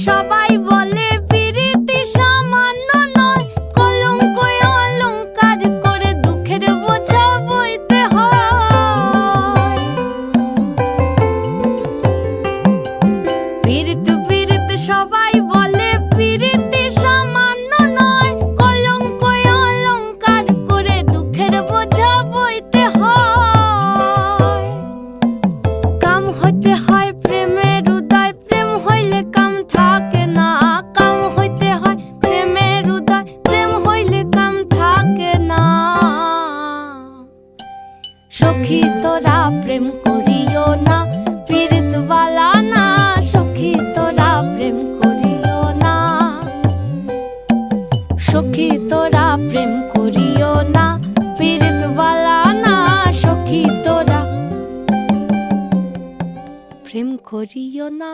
সবাই বলে পিরিতি সামান্য নয়, কলঙ্ক অলংকার করে দুঃখের বোঝা বইতে হয়। পিরিত পিরিত সবাই বলে পিরিতি সামান্য নয়, কলঙ্ক অলংকার করে দুঃখের বোঝা বইতে হয়। কাম হইতে হয় প্রেমের উদয়, প্রেম হইলে কাম থাকে না। কাম হইতে হয় প্রেমের উদয়, প্রেম হইলে কাম থাকে না। সখী তোরা প্রেম করিও না, পীড়িত বালা না। সখী তোরা প্রেম করিও না, সখী তোরা প্রেম করিও না, পীড়িত বালা না। সখী তোরা প্রেম করিও না।